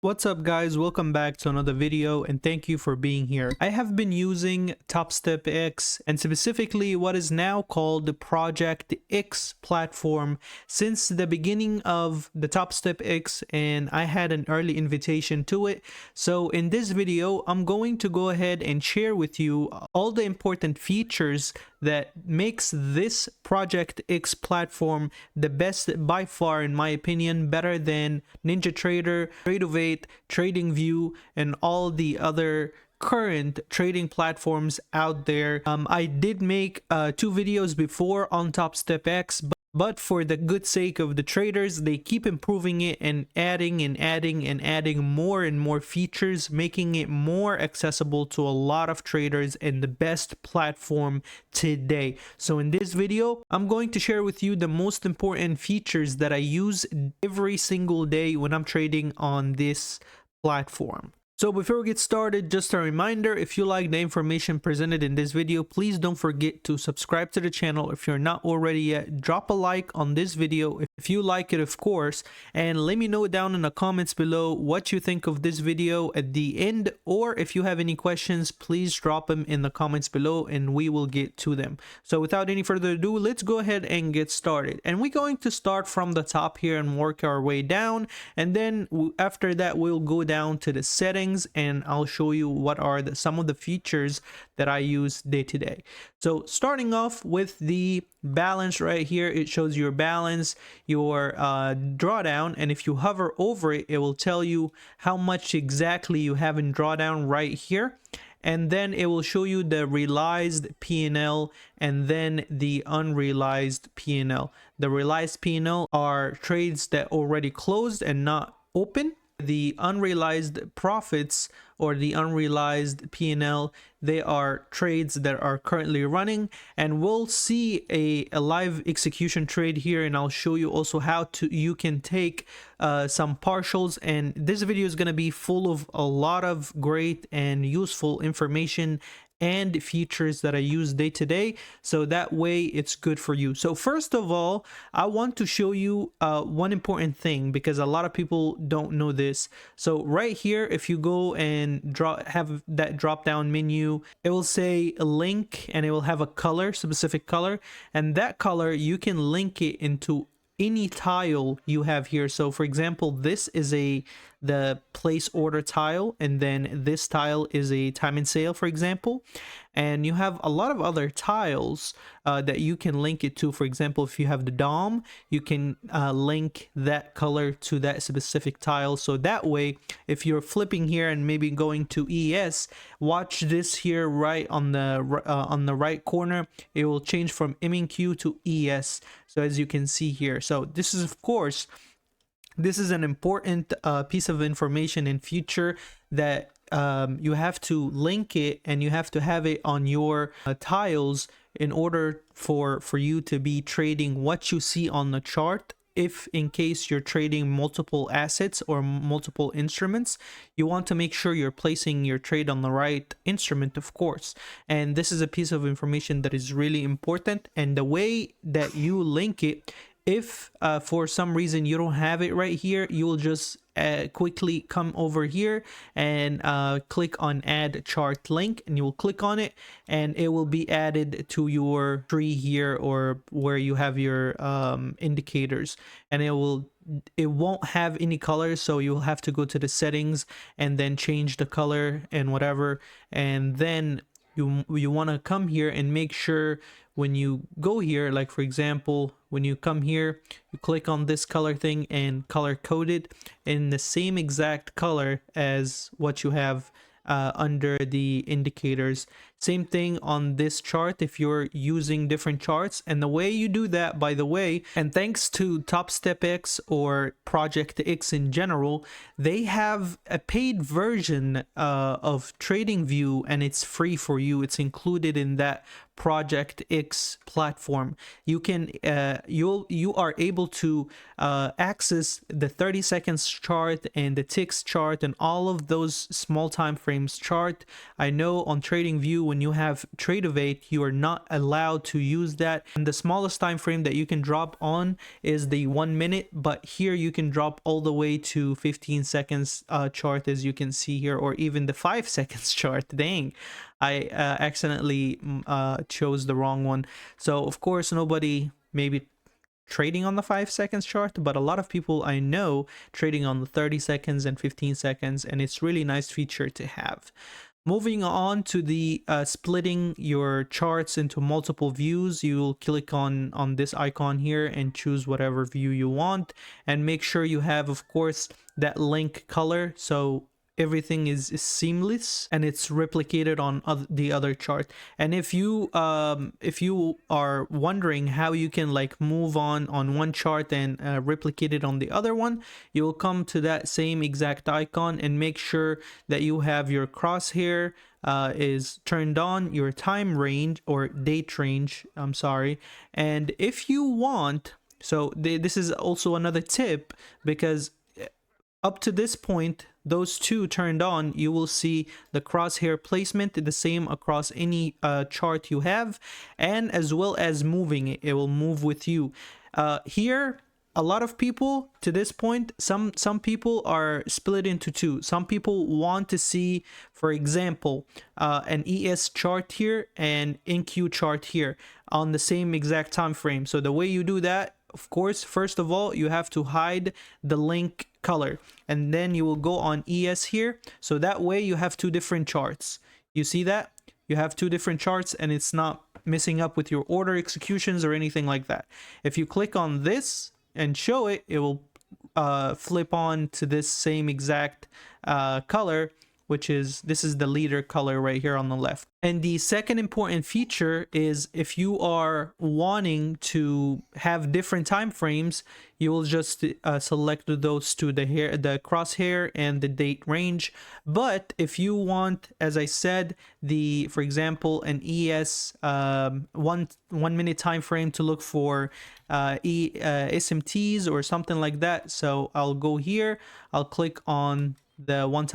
What's up guys, welcome back to another video and thank you for being here. I have been using Topstep X and specifically what is now called the Project X platform since the beginning of the Topstep X, and I had an early invitation to it. So in this video, I'm going to go ahead and share with you all the important features that makes this Project X platform the best by far, in my opinion, better than NinjaTrader, Trade TradingView, and all the other current trading platforms out there. I did make 2 videos before on Topstep X, but for the good sake of the traders, they keep improving it and adding more and more features, making it more accessible to a lot of traders and the best platform today. So in this video, I'm going to share with you the most important features that I use every single day when I'm trading on this platform. So before we get started, just a reminder, if you like the information presented in this video, please don't forget to subscribe to the channel. If you're not already yet, drop a like on this video if you like it, of course, and let me know down in the comments below what you think of this video at the end, or if you have any questions, please drop them in the comments below and we will get to them. So without any further ado, let's go ahead and get started. And we're going to start from the top here and work our way down, and then after that we'll go down to the settings and I'll show you what are some of the features that I use day to day. So starting off with the balance right here, it shows your balance, your drawdown, and if you hover over it, it will tell you how much exactly you have in drawdown right here. And then it will show you the realized P&L and then the unrealized P&L. The realized P&L are trades that already closed and not open. The unrealized profits or the unrealized P&L, they are trades that are currently running, and we'll see a live execution trade here, and I'll show you also how you can take some partials. And this video is going to be full of a lot of great and useful information and features that I use day to day, so that way it's good for you. So first of all, I want to show you one important thing, because a lot of people don't know this. So right here, if you go and have that drop down menu, it will say a link and it will have a color, specific color, and that color you can link it into any tile you have here. So for example, this is the place order tile, and then this tile is a time and sale, for example, and you have a lot of other tiles that you can link it to. For example, if you have the DOM, you can link that color to that specific tile, so that way if you're flipping here and maybe going to ES, watch this here right on the right corner, it will change from MENQ to ES. So as you can see here, so this is, of course, this is an important piece of information in future that you have to link it and you have to have it on your tiles in order for you to be trading what you see on the chart. If in case you're trading multiple assets or multiple instruments, you want to make sure you're placing your trade on the right instrument, of course. And this is a piece of information that is really important. And the way that you link it, if for some reason you don't have it right here, you will just quickly come over here and click on add chart link, and you will click on it and it will be added to your tree here, or where you have your indicators, and it won't have any colors, so you'll have to go to the settings and then change the color and whatever. And then you want to come here and make sure when you go here, like for example, when you come here, you click on this color thing and color code it in the same exact color as what you have under the indicators. Same thing on this chart if you're using different charts. And the way you do that, by the way, and thanks to Topstep X or Project X in general, they have a paid version of TradingView, and it's free for you. It's included in that Project X platform. You can you are able to access the 30 seconds chart and the ticks chart and all of those small time frames chart. I know on TradingView, when you have Trade-Evade, you are not allowed to use that. And the smallest time frame that you can drop on is the 1 minute, but here you can drop all the way to 15 seconds chart, as you can see here, or even the 5 seconds chart. Dang, I accidentally chose the wrong one. So of course nobody maybe trading on the 5 seconds chart, but a lot of people I know trading on the 30 seconds and 15 seconds, and it's really nice feature to have. Moving on to the splitting your charts into multiple views, you'll click on this icon here and choose whatever view you want, and make sure you have, of course, that link color so everything is seamless and it's replicated on the other chart. And if you are wondering how you can like move on one chart and replicate it on the other one, you'll come to that same exact icon and make sure that you have your crosshair is turned on, your time range or date range, I'm sorry. And if you want, so this is also another tip, because up to this point, those two turned on, you will see the crosshair placement the same across any chart you have, and as well as moving it, it will move with you. Here, a lot of people to this point, some people are split into two. Some people want to see, for example, an ES chart here and NQ chart here on the same exact time frame. So the way you do that, of course, first of all, you have to hide the link color, and then you will go on ES here. So that way you have two different charts. You see that? You have two different charts and it's not messing up with your order executions or anything like that. If you click on this and show it, it will flip on to this same exact color, which is, this is the leader color right here on the left. And the second important feature is if you are wanting to have different time frames, you will just select those two, the crosshair and the date range. But if you want, as I said, for example, an ES 1 minute time frame to look for SMTs or something like that, so I'll go here, I'll click on the 1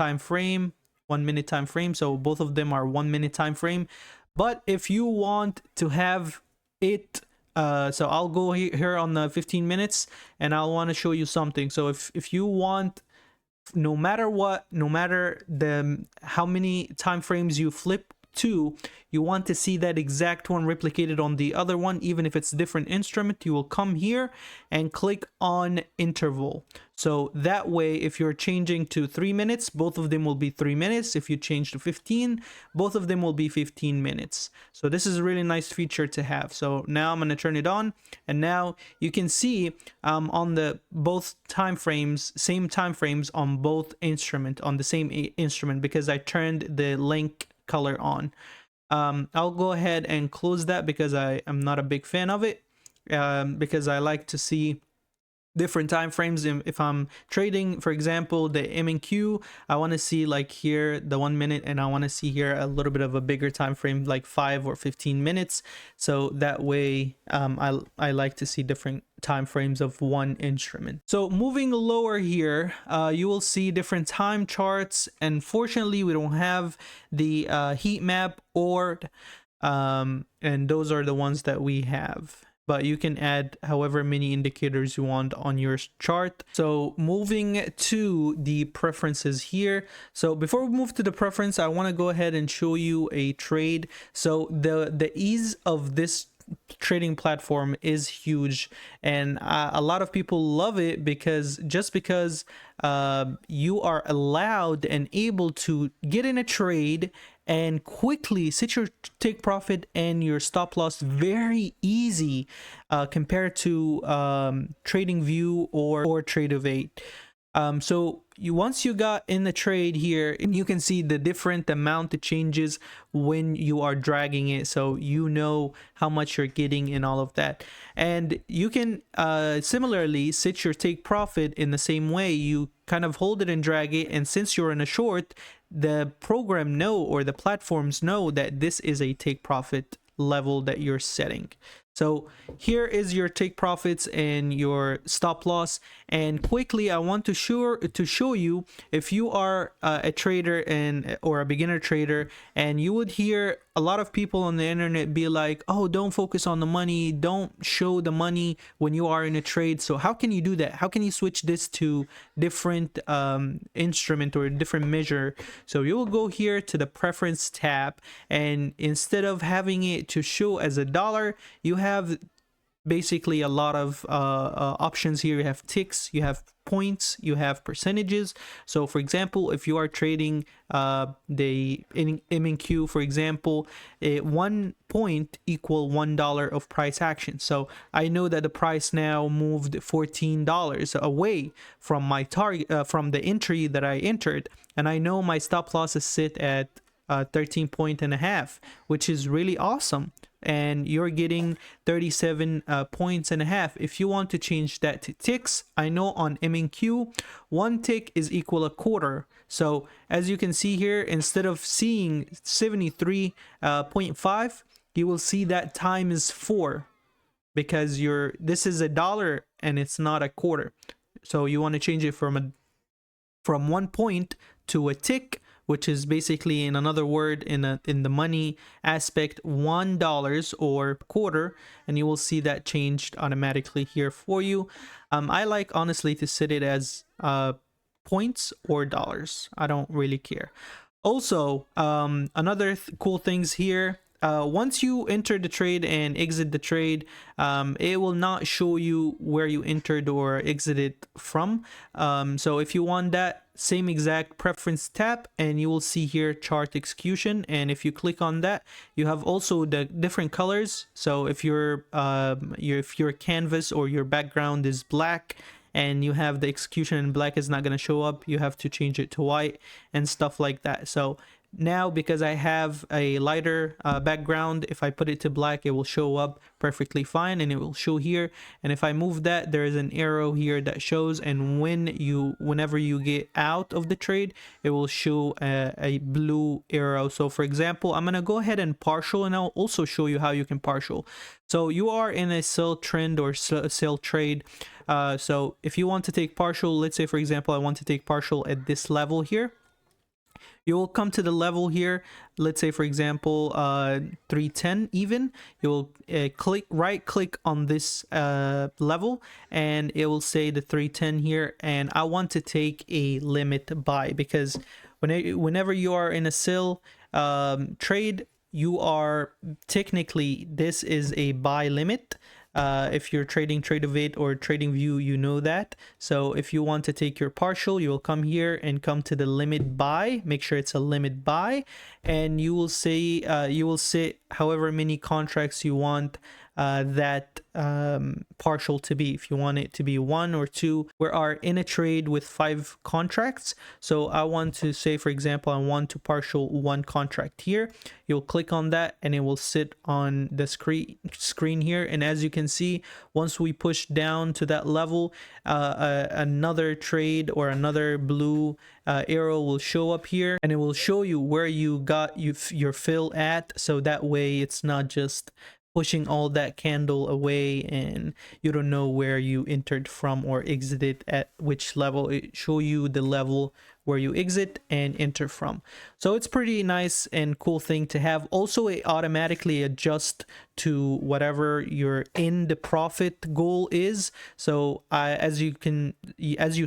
minute time frame, so both of them are 1 minute time frame. But if you want to have it so I'll go here on the 15 minutes and I want to show you something. So if you want, no matter what, no matter how many time frames you flip to, you want to see that exact one replicated on the other one, even if it's a different instrument, you will come here and click on interval. So that way, if you're changing to 3 minutes, both of them will be 3 minutes. If you change to 15, both of them will be 15 minutes. So this is a really nice feature to have. So now I'm going to turn it on, and now you can see on the both time frames, same time frames on both instrument, on the same instrument, because I turned the link color on. I'll go ahead and close that because I am not a big fan of it, because I like to see different time frames. If I'm trading, for example, the M&Q, I want to see like here the 1 minute, and I want to see here a little bit of a bigger time frame, like 5 or 15 minutes. So that way I like to see different time frames of one instrument. So moving lower here, you will see different time charts. Unfortunately, we don't have the heat map or and those are the ones that we have, but you can add however many indicators you want on your chart. So moving to the preferences here. So before we move to the preference, I want to go ahead and show you a trade. So the ease of this trading platform is huge, and a lot of people love it because you are allowed and able to get in a trade and quickly set your take profit and your stop loss very easy compared to TradingView or Trade-Evade. So once you got in the trade here, and you can see the different amount it changes when you are dragging it, so you know how much you're getting in all of that. And you can similarly set your take profit in the same way. You kind of hold it and drag it, and since you're in a short, the program or the platforms know that this is a take profit level that you're setting. So here is your take profits and your stop loss. And quickly, I want to show you, if you are a trader or a beginner trader, and you would hear a lot of people on the internet be like, oh, don't focus on the money, don't show the money when you are in a trade. So how can you do that? How can you switch this to different instrument or different measure? So you will go here to the preference tab, and instead of having it to show as a dollar, you have basically a lot of options here. You have ticks, you have points, you have percentages. So for example, if you are trading the MNQ, for example, 1 point equal $1 of price action. So I know that the price now moved $14 away from my target, from the entry that I entered, and I know my stop losses sit at 13 point and a half, which is really awesome. And you're getting 37 points and a half. If you want to change that to ticks, I know on MNQ 1 tick is equal a quarter. So as you can see here, instead of seeing 73.5, you will see that time is 4, because this is a dollar and it's not a quarter. So you want to change it from 1 point to a tick, which is basically, in another word, in the money aspect, $1 or quarter, and you will see that changed automatically here for you. I like, honestly, to set it as points or dollars. I don't really care. Also, another cool things here. Once you enter the trade and exit the trade, it will not show you where you entered or exited from. So if you want that, same exact preference tab, and you will see here chart execution. And if you click on that, you have also the different colors. So if your canvas or your background is black and you have the execution in black, is not going to show up. You have to change it to white and stuff like that. So now, because I have a lighter background, if I put it to black, it will show up perfectly fine, and it will show here. And if I move that, there is an arrow here that shows, and whenever you get out of the trade, it will show a blue arrow. So for example, I'm gonna go ahead and partial, and I'll also show you how you can partial. So you are in a sell trend or sell trade. So if you want to take partial, let's say for example, I want to take partial at this level here. You will come to the level here, let's say for example 310 even. You'll right click on this level, and it will say the 310 here, and I want to take a limit buy, because whenever you are in a sell trade, you are technically, this is a buy limit. If you're trading Trade-O-Vate or TradingView, you know that. So if you want to take your partial, you will come here and come to the limit buy. Make sure it's a limit buy, and you will say you will set however many contracts you want that partial to be. If you want it to be 1 or 2, we are in a trade with 5 contracts. So I want to say, for example, I want to partial 1 contract here. You'll click on that, and it will sit on the screen here. And as you can see, once we push down to that level, another trade or another blue arrow will show up here, and it will show you where you got your fill at. So that way it's not just pushing all that candle away and you don't know where you entered from or exited at which level. It show you the level where you exit and enter from. So it's pretty nice and cool thing to have. Also, it automatically adjusts to whatever your end profit goal is. So as you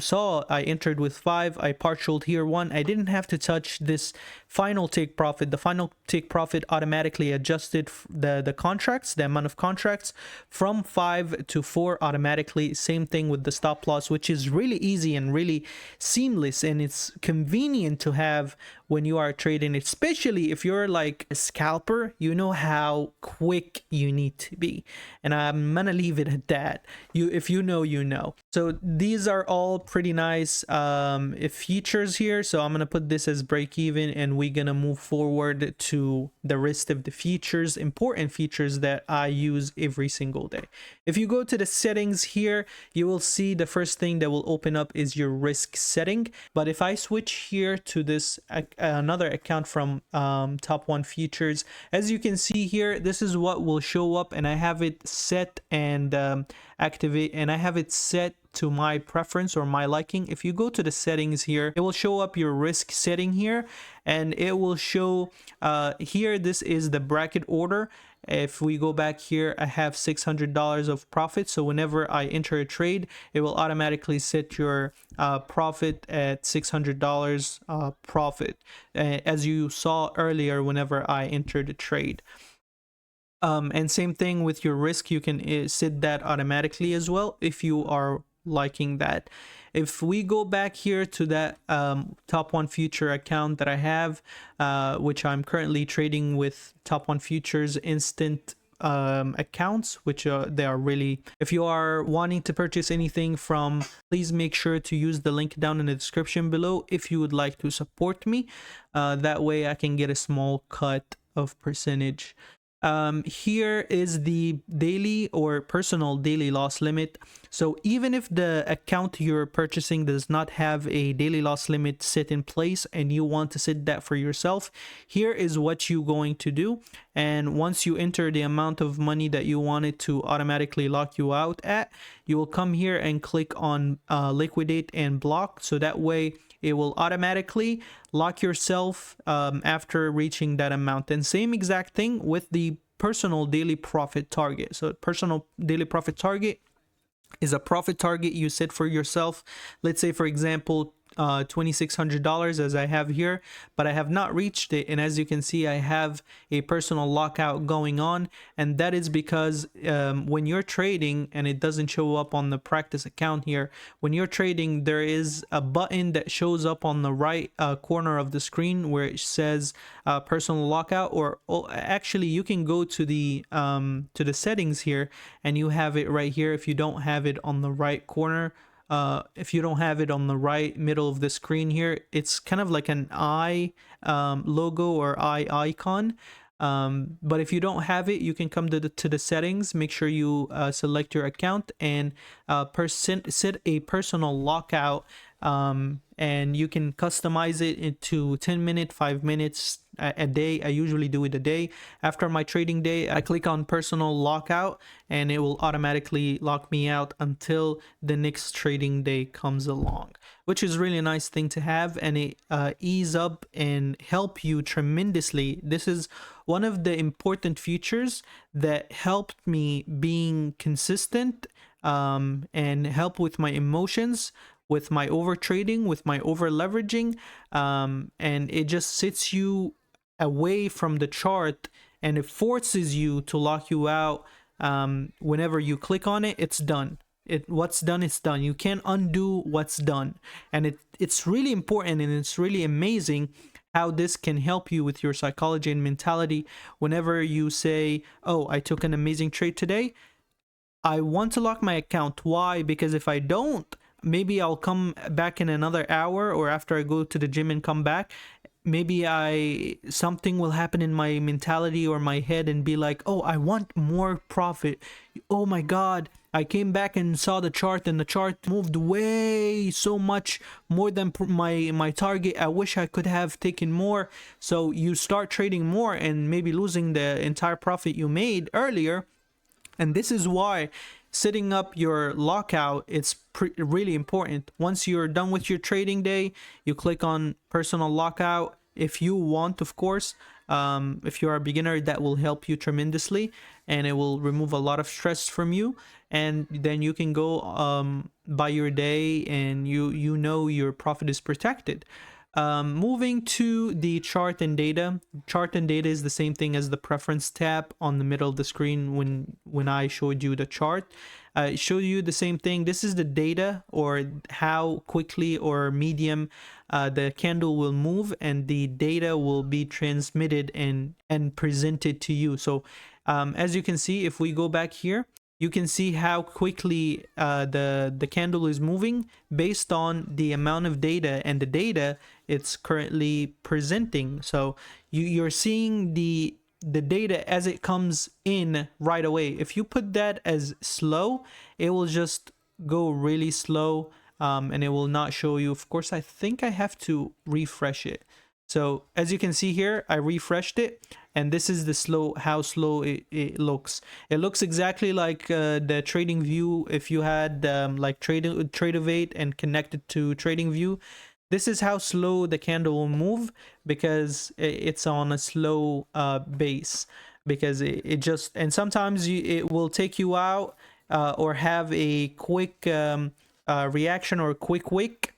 saw, I entered with 5, I partialed here 1. I didn't have to touch this final take profit. The final take profit automatically adjusted the contracts, the amount of contracts, from 5 to 4 automatically. Same thing with the stop loss, which is really easy and really seamless, and it's convenient to have when you are trading, especially if you're like a scalper. You know how quick you need to be, and I'm gonna leave it at that. If you know, you know. So these are all pretty nice features here. So I'm gonna put this as break even, and we're gonna move forward to the rest of the features, important features that I use every single day. If you go to the settings here, you will see the first thing that will open up is your risk setting. But if I switch here to this another account from top 1 features, as you can see here, this is what will show up, and I have it set and activate, and I have it set to my preference or my liking. If you go to the settings here, it will show up your risk setting here, and it will show here, this is the bracket order. If we go back here, I have $600 of profit, so whenever I enter a trade, it will automatically set your profit at $600 profit, as you saw earlier whenever I entered a trade. And same thing with your risk, you can set that automatically as well if you are liking that. If we go back here to that top one future account that I have, which I'm currently trading with top one futures instant accounts, which they are really, if you are wanting to purchase anything from, please make sure to use the link down in the description below if you would like to support me. That way I can get a small cut of percentage. Here is the daily or personal daily loss limit. So even if the account you're purchasing does not have a daily loss limit set in place and you want to set that for yourself, here is what you're going to do. And once you enter the amount of money that you want it to automatically lock you out at, you will come here and click on liquidate and block. So that way it will automatically lock yourself after reaching that amount. And same exact thing with the personal daily profit target. So personal daily profit target is a profit target you set for yourself. Let's say, for example, $2,600 as I have here, but I have not reached it, and as you can see I have a personal lockout going on, and that is because when you're trading, and it doesn't show up on the practice account here, when you're trading there is a button that shows up on the right corner of the screen where it says personal lockout, or actually you can go to the settings here and you have it right here. If you don't have it on the right corner, if you don't have it on the right middle of the screen here, it's kind of like an eye logo or eye icon. But if you don't have it, you can come to the settings, make sure you select your account and set a personal lockout, and you can customize it into 10 minutes, 5 minutes a day. I usually do it a day. After my trading day, I click on personal lockout and it will automatically lock me out until the next trading day comes along, which is really a nice thing to have, and it ease up and help you tremendously. This is one of the important features that helped me being consistent and help with my emotions, with my over trading, with my over leveraging, and it just sits you away from the chart and it forces you to lock you out. Whenever you click on it, it's done. What's done is done. You can't undo what's done, and it's really important, and it's really amazing how this can help you with your psychology and mentality. Whenever you say, oh, I took an amazing trade today, I want to lock my account. Why? Because if I don't, maybe I'll come back in another hour, or after I go to the gym and come back, maybe something will happen in my mentality or my head and be like, oh, I want more profit. Oh my god, I came back and saw the chart and the chart moved way so much more than my target. I wish I could have taken more. So you start trading more and maybe losing the entire profit you made earlier. And this is why setting up your lockout is really important. Once you're done with your trading day, you click on personal lockout. If you want, of course, if you're a beginner, that will help you tremendously, and it will remove a lot of stress from you. And then you can go by your day, and you know your profit is protected. Moving to the chart and data. Chart and data is the same thing as the preference tab on the middle of the screen when I showed you the chart. It showed you the same thing. This is the data, or how quickly or medium the candle will move, and the data will be transmitted and presented to you. So as you can see, if we go back here, you can see how quickly the candle is moving based on the amount of data and the data it's currently presenting. So you're seeing the data as it comes in right away. If you put that as slow, it will just go really slow, and it will not show you. Of course, I think I have to refresh it. So as you can see here, I refreshed it, and this is the how slow it looks. It looks exactly like the trading view. If you had like Tradeovate and connected to trading view, this is how slow the candle will move, because it's on a slow base, because it just, and sometimes it will take you out or have a quick reaction or a quick wick,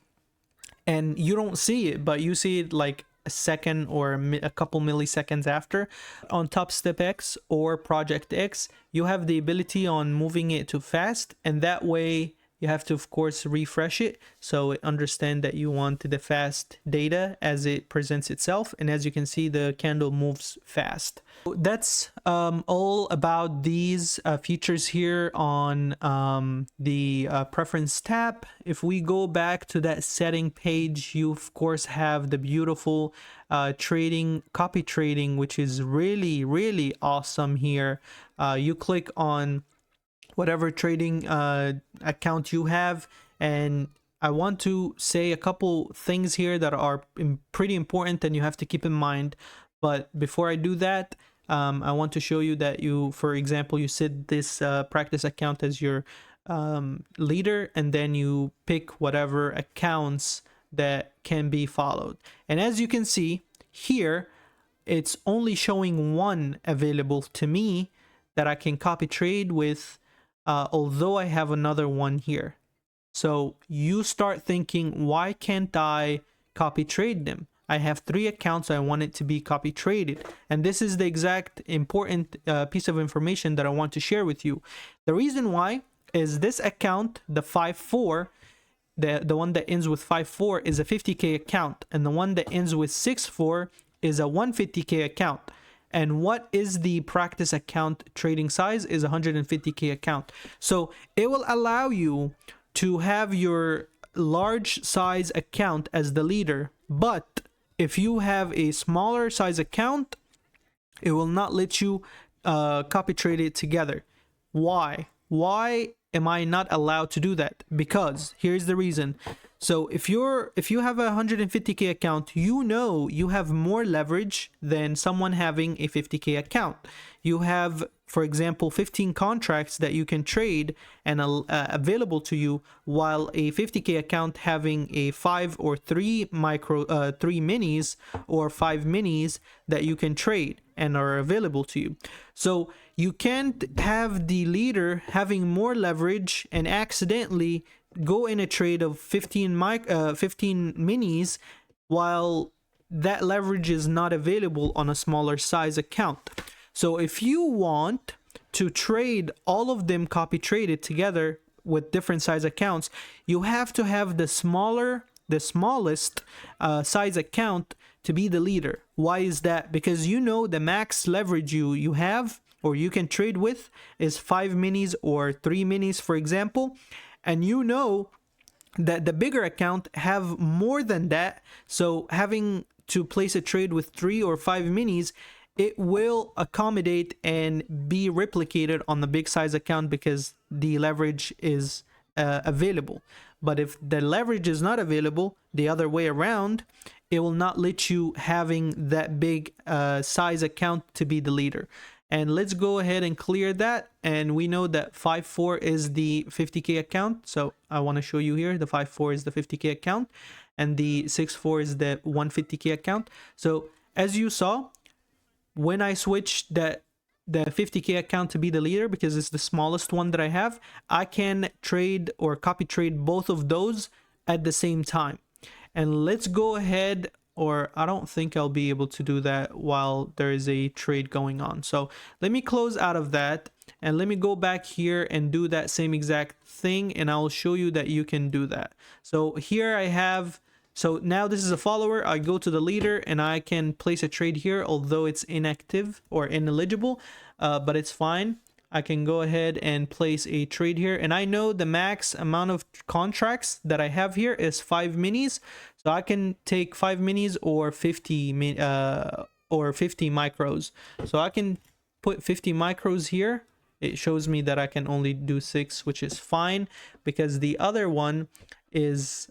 and you don't see it, but you see it like a second or a couple milliseconds after. On Top Step X or Project X, you have the ability on moving it to fast, and that way you have to, of course, refresh it so it understand that you want the fast data as it presents itself. And as you can see, the candle moves fast. That's all about these features here on the preference tab. If we go back to that setting page, you of course have the beautiful copy trading, which is really awesome here. You click on whatever trading account you have, and I want to say a couple things here that are pretty important and you have to keep in mind. But before I do that, I want to show you that you, for example, you set this practice account as your leader, and then you pick whatever accounts that can be followed. And as you can see here, it's only showing one available to me that I can copy trade with, although I have another one here. So you start thinking, why can't I copy trade them? I have 3 accounts, I want it to be copy traded. And this is the exact important piece of information that I want to share with you. The reason why is this account, the 54, the one that ends with 54 is a 50K account, and the one that ends with 64 is a 150K account. And what is the practice account trading size is 150K account. So it will allow you to have your large size account as the leader, but if you have a smaller size account, it will not let you copy trade it together. Why am I not allowed to do that? Because here's the reason. So if you have a 150K account, you have more leverage than someone having a 50K account. You have, for example, 15 contracts that you can trade and available to you, while a 50K account having a 5 or 3 minis or 5 minis that you can trade and are available to you. So you can't have the leader having more leverage and accidentally go in a trade of 15 minis while that leverage is not available on a smaller size account. So if you want to trade all of them copy traded together with different size accounts, you have to have the smallest size account to be the leader. Why is that? Because the max leverage you have or you can trade with is 5 minis or 3 minis, for example, and that the bigger account have more than that. So having to place a trade with 3 or 5 minis, it will accommodate and be replicated on the big size account because the leverage is available. But if the leverage is not available, the other way around, it will not let you having that big size account to be the leader. And let's go ahead and clear that. And we know that 54 is the 50K account. So I want to show you here, the 54 is the 50K account and the 64 is the 150K account. So as you saw, when I switched the 50K account to be the leader, because it's the smallest one that I have, I can trade or copy trade both of those at the same time. And let's go ahead, or I don't think I'll be able to do that while there is a trade going on. So let me close out of that and let me go back here and do that same exact thing, and I'll show you that you can do that. So here I have, so now this is a follower. I go to the leader and I can place a trade here, although it's inactive or ineligible, but it's fine. I can go ahead and place a trade here, and I know the max amount of contracts that I have here is 5 minis, so I can take 5 minis or 50 micros. So I can put 50 micros here. It shows me that I can only do 6, which is fine because the other one is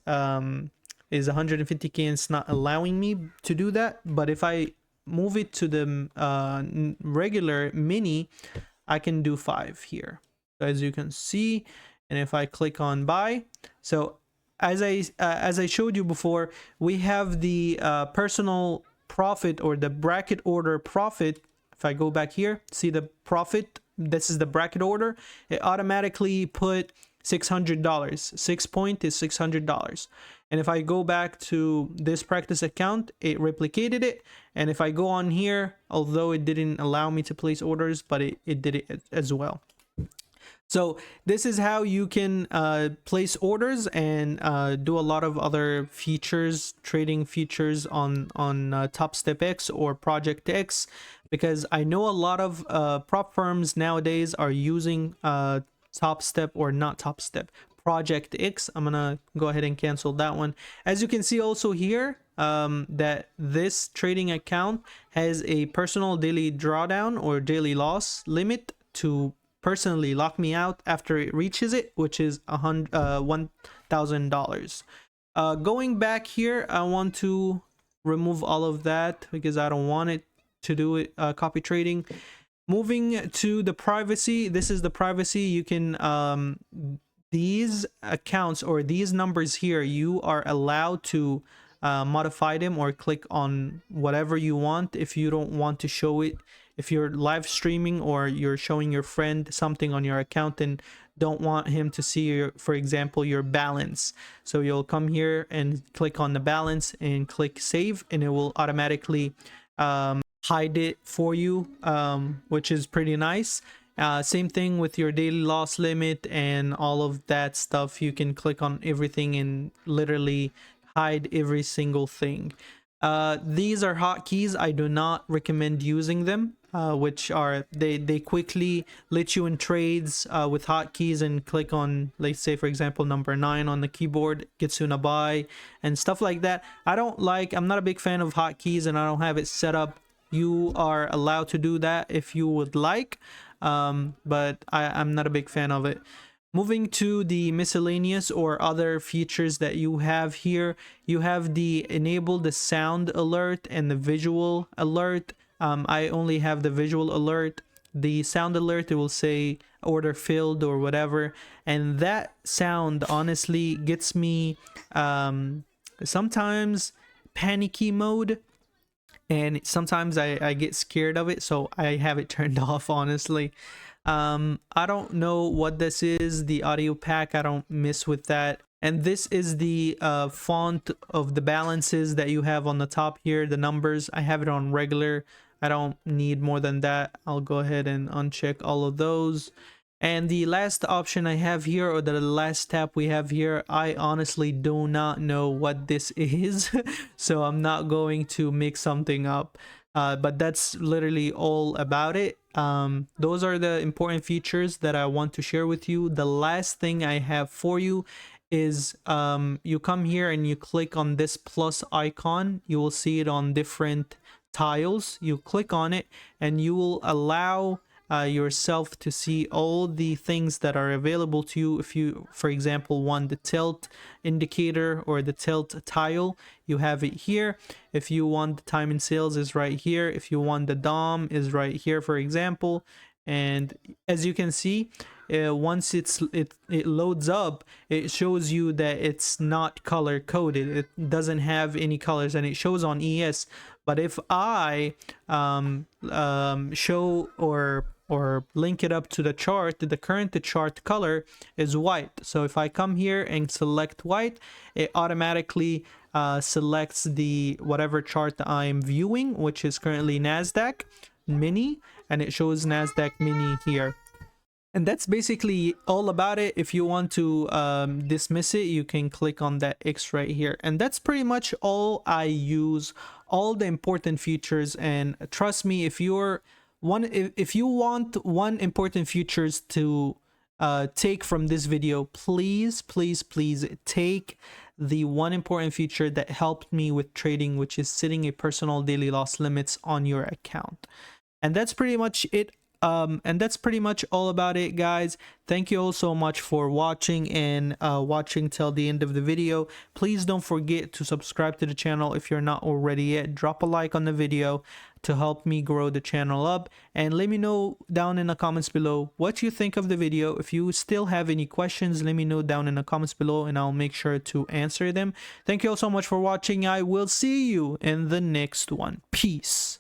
is 150k and it's not allowing me to do that. But if I move it to the regular mini, I can do 5 here, as you can see. And if I click on buy, so as I showed you before, we have the personal profit or the bracket order profit. If I go back here, see the profit, this is the bracket order. It automatically put $600. 6 point is $600. And if I go back to this practice account, it replicated it. And if I go on here, although it didn't allow me to place orders, but it did it as well. So this is how you can place orders and do a lot of other features, trading features on TopStepX or Project X, because I know a lot of prop firms nowadays are using TopStep or not TopStep, Project X. I'm gonna go ahead and cancel that one. As you can see also here, that this trading account has a personal daily drawdown or daily loss limit to personally lock me out after it reaches it, which is $1,000. Going back here, I want to remove all of that because I don't want it to do it copy trading. Moving to the privacy, this is the privacy. You can these accounts or these numbers here, you are allowed to modify them or click on whatever you want if you don't want to show it. If you're live streaming or you're showing your friend something on your account and don't want him to see your, for example, your balance, so you'll come here and click on the balance and click save, and it will automatically hide it for you, which is pretty nice. Same thing with your daily loss limit and all of that stuff. You can click on everything and literally hide every single thing. These are hotkeys. I do not recommend using them, which are they quickly let you in trades with hotkeys and click on, let's say for example, number 9 on the keyboard gets you in a buy and stuff like that. I'm not a big fan of hotkeys, and I don't have it set up. You are allowed to do that if you would like, but I'm not a big fan of it. Moving to the miscellaneous or other features that you have here, you have the enable the sound alert and the visual alert. I only have the visual alert. The sound alert, it will say order filled or whatever, and that sound honestly gets me sometimes panicky mode, and sometimes I get scared of it, so I have it turned off honestly. I don't know what this is, the audio pack, I don't mess with that. And this is the font of the balances that you have on the top here, the numbers. I have it on regular. I don't need more than that. I'll go ahead and uncheck all of those. And the last option I have here, or the last tab we have here, I honestly do not know what this is. So I'm not going to mix something up. But that's literally all about it. Those are the important features that I want to share with you. The last thing I have for you is you come here and you click on this plus icon. You will see it on different tiles. You click on it and you will allow yourself to see all the things that are available to you. If you, for example, want the tilt indicator or the tilt tile, you have it here. If you want the time in sales, is right here. If you want the DOM, is right here, for example. And as you can see, once it loads up, it shows you that it's not color coded. It doesn't have any colors, and it shows on ES. But if I show or link it up to the chart, the current chart color is white. So if I come here and select white, it automatically selects the whatever chart I'm viewing, which is currently NASDAQ mini, and it shows NASDAQ mini here. And that's basically all about it. If you want to dismiss it, you can click on that X right here. And that's pretty much all I use, all the important features. And trust me, if you want one important features to take from this video, please take the one important feature that helped me with trading, which is setting a personal daily loss limits on your account. And that's pretty much it And that's pretty much all about it, guys. Thank you all so much for watching and watching till the end of the video. Please don't forget to subscribe to the channel if you're not already yet. Drop a like on the video to help me grow the channel up, and let me know down in the comments below what you think of the video. If you still have any questions, let me know down in the comments below and I'll make sure to answer them. Thank you all so much for watching. I will see you in the next one. Peace.